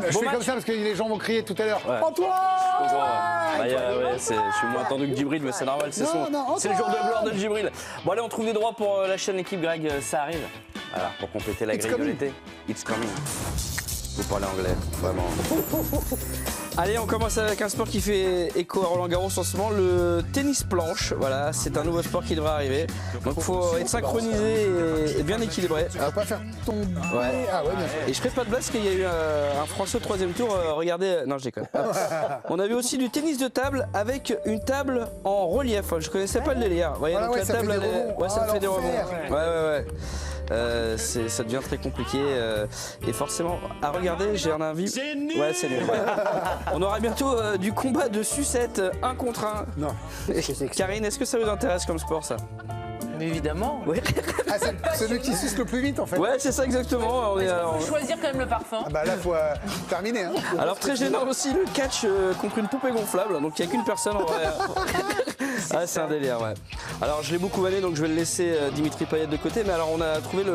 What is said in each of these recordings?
Je fais comme ça parce que les gens vont crier tout à l'heure. Ouais. Antoine je suis moins attendu que Djibril, mais c'est normal, c'est le jour de gloire de Djibril. Bon allez, on trouve des droits pour la chaîne équipe, Greg, ça arrive. Voilà, pour compléter la grille de l'été. It's coming. Vous parlez anglais, vraiment. Allez, on commence avec un sport qui fait écho à Roland Garros en ce moment, le tennis planche. Voilà, c'est un nouveau sport qui devrait arriver. Donc il faut être synchronisé et bien équilibré. Tu vas pas faire tomber. Ouais. Ah ouais, bien sûr. Et je ferai pas de blague parce qu'il y a eu un Français au 3e tour. Regardez, non je déconne. On a vu aussi du tennis de table avec une table en relief. Je connaissais pas le délire. Vous voyez, Voilà, donc ouais, la ça table, fait des rebonds. ouais, ça me fait des rebonds. l'enfer. Ouais. Ça devient très compliqué et forcément à regarder j'ai un avis. Ouais, c'est nul. Ouais. On aura bientôt du combat de sucettes 1 contre 1. Non. Karine, est-ce que ça vous intéresse comme sport ça? Mais évidemment. Ouais. Ah, c'est celui qui suce le plus vite en fait. Ouais, c'est ça exactement. Faut choisir quand même le parfum. Ah bah là, faut terminer. Hein. Alors très gênant aussi le catch contre une poupée gonflable, donc il n'y a qu'une personne en vrai. Ah c'est un délire, ouais. Alors je l'ai beaucoup vanné, donc je vais le laisser Dimitri Payet de côté, mais alors on a trouvé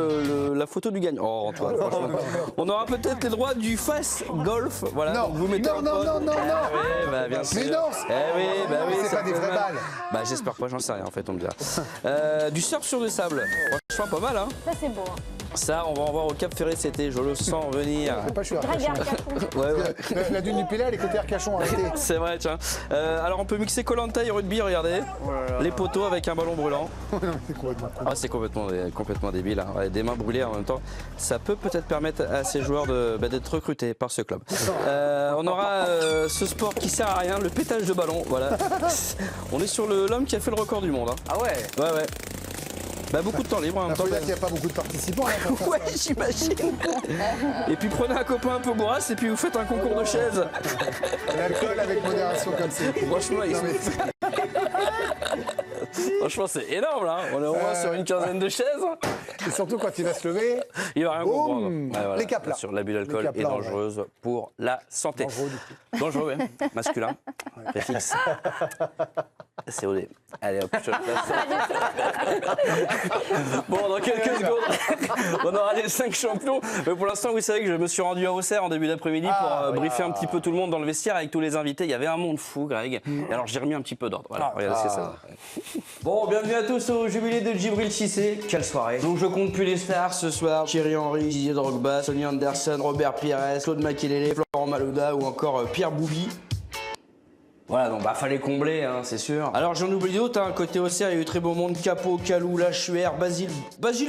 la photo du gagnant. Oh Antoine, franchement. On aura peut-être les droits du Fast Golf, voilà. Non, donc vous mettez non, oui, bah bien sûr. mais non. Oui, bah oui. C'est ça pas des peut vraies mal. balles. Bah j'espère pas, j'en sais rien en fait, on me dira. Du surf sur du sable. Franchement pas mal hein. Ça c'est beau. Ça, on va en voir au Cap Ferré cet été, je le sens venir. C'est pas, je suis Greg Arcachon. Arcachon. Ouais. La dune du Pilat, elle est côté Arcachon, arrêtez. C'est vrai, tiens. Alors on peut mixer Koh-Lanta et rugby, regardez. Les poteaux avec un ballon brûlant. C'est complètement con. Ah, c'est complètement débile. Hein. Ouais, des mains brûlées en même temps. Ça peut peut-être permettre à ces joueurs d'être recrutés par ce club. On aura ce sport qui sert à rien, le pétage de ballon. Voilà. On est sur l'homme qui a fait le record du monde. Hein. Ah ouais. Ouais. Bah, beaucoup de temps libre en même Il temps. faut dire qu'il n'y a pas beaucoup de participants. Là, pour faire Ouais, ça. j'imagine. Et puis prenez un copain un peu bourrasse et puis vous faites un concours de chaises. L'alcool avec modération comme ça. Franchement, Franchement, c'est énorme là. On est au moins sur une quinzaine de chaises. Et surtout quand il va se lever. Il va rien comprendre. Boum. Ouais, voilà. Les capes là. Sur l'abus d'alcool Les capes est là, dangereuse pour la santé. Dangereux du coup. Dangereux, oui. Masculin. Préfixe. COD. Allez hop, je le place. Bon, dans quelques secondes, on aura les 5 champions. Mais pour l'instant, vous savez que je me suis rendu à Auxerre en début d'après-midi pour briefer un petit peu tout le monde dans le vestiaire avec tous les invités. Il y avait un monde fou, Greg. Et alors, j'ai remis un petit peu d'ordre. Voilà, regardez ce que ça. Bon, bienvenue à tous au jubilé de Djibril Cissé. Quelle soirée. Donc, je compte plus les stars ce soir. Thierry Henry, Didier Drogba, Sonny Anderson, Robert Pires, Claude Makelele, Florent Malouda ou encore Pierre Boubi. Voilà, donc fallait combler, hein, c'est sûr. Alors j'en oublie d'autres, hein. Côté Auxerre, il y a eu très beau monde, Capot, Calou, Lachuer, Basile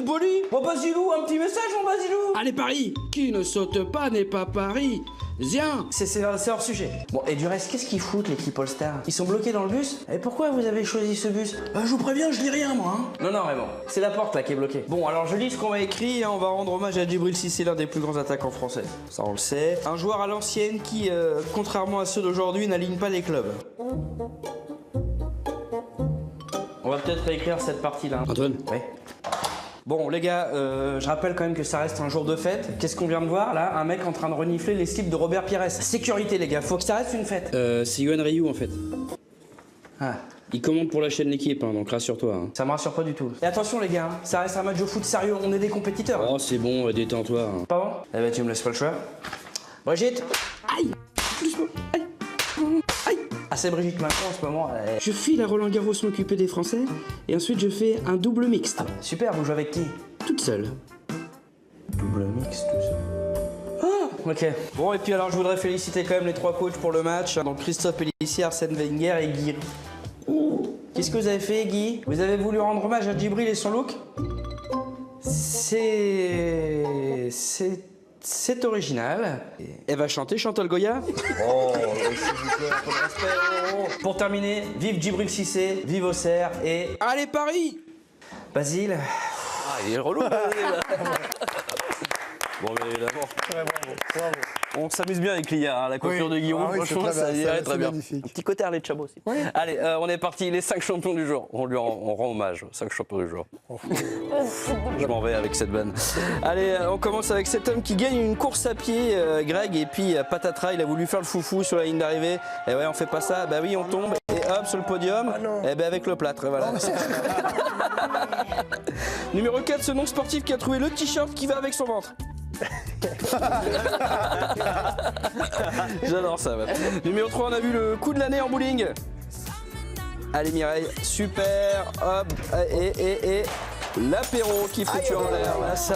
Boli. Bon Basilou, un petit message mon Basilou. Allez Paris, qui ne saute pas n'est pas Paris. Viens. C'est hors sujet. Bon, et du reste, qu'est-ce qu'ils foutent l'équipe All-Star? Ils sont bloqués dans le bus? Et pourquoi vous avez choisi ce bus? Je vous préviens, je dis rien moi. Hein. Non, vraiment. C'est la porte là qui est bloquée. Bon, alors je lis ce qu'on m'a écrit. Hein, on va rendre hommage à Djibril Cissé, l'un des plus grands attaquants français. Ça, on le sait. Un joueur à l'ancienne qui, contrairement à ceux d'aujourd'hui, n'aligne pas les clubs. On va peut-être réécrire cette partie-là. Antoine. Oui. Bon les gars, je rappelle quand même que ça reste un jour de fête. Qu'est-ce qu'on vient de voir là? Un mec en train de renifler les slips de Robert Pires. Sécurité les gars, faut que ça reste une fête. C'est Yoann Ryu en fait. Ah, Il commande pour la chaîne L'équipe, hein, donc rassure-toi. Hein. ça me rassure pas du tout. Et attention les gars, hein, ça reste un match de foot sérieux, on est des compétiteurs. Oh c'est bon, détends-toi. Hein. Pardon? Eh ben tu me laisses pas le choix. Brigitte? Aïe. Doucement. Aïe. Aïe. Ah c'est Brigitte Macron en ce moment. Je file à Roland Garros m'occuper des Français et ensuite je fais un double mixte. Super, vous jouez avec qui? Toute seule. Double mix, tout ça. Ah, ok. Bon, et puis alors, je voudrais féliciter quand même les 3 coachs pour le match. Donc, Christophe Pellissier, Arsène Wenger et Guy. Qu'est-ce que vous avez fait, Guy? Vous avez voulu rendre hommage à Djibril et son look? C'est original. Elle va chanter Chantal Goya? Oh, s'il vous plaît, un peu de respect. Pour terminer, vive Djibril Cissé, vive Auxerre et... Allez Paris. Basile. Ah, il est relou, Basile. Bon, bien évidemment. On s'amuse bien avec l'IA, hein, la coiffure de Guillaume, franchement, ça irait très bien. Magnifique. Un petit côté Harley de Chabot aussi. Oui. Allez, on est parti, les 5 champions du jour. On rend hommage aux 5 champions du jour. Je m'en vais avec cette vanne. Allez, on commence avec cet homme qui gagne une course à pied, Greg, et puis patatras, il a voulu faire le foufou sur la ligne d'arrivée. Et ouais, on fait pas ça, bah oui, on tombe, et hop, sur le podium, et ben avec le plâtre, voilà. Numéro 4, ce non sportif qui a trouvé le t-shirt qui va avec son ventre. J'adore ça. Ouais. Numéro 3, on a vu le coup de l'année en bowling. Allez Mireille, super, hop, et l'apéro qui fout en l'air. Là, ça...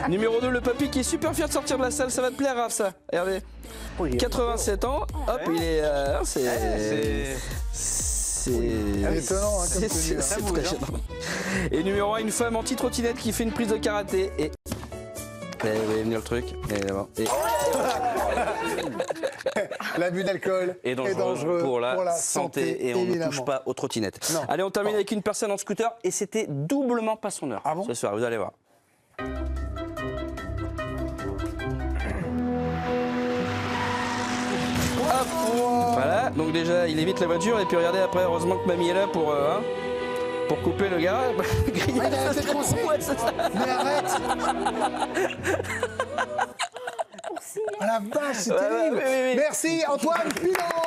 Numéro 2, le papy qui est super fier de sortir de la salle, ça va te plaire Raph ça. Regardez, 87 ans, hop, il est... C'est étonnant, hein, comme c'est tenue, c'est très gênant. Et numéro 1, une femme anti-trottinette qui fait une prise de karaté et... vous voyez venir le truc, L'abus d'alcool est dangereux pour la santé et on ne touche pas aux trottinettes. Non. Allez, on termine avec une personne en scooter et c'était doublement pas son heure Ah bon ce soir, vous allez voir. Hop. Voilà, donc déjà il évite la voiture et puis regardez après, heureusement que mamie est là pour couper le gars. Il a la tête coincée. Ouais, c'est ça. Mais arrête. Ah la vache, c'est Ouais, terrible. oui. Merci Antoine Pilon.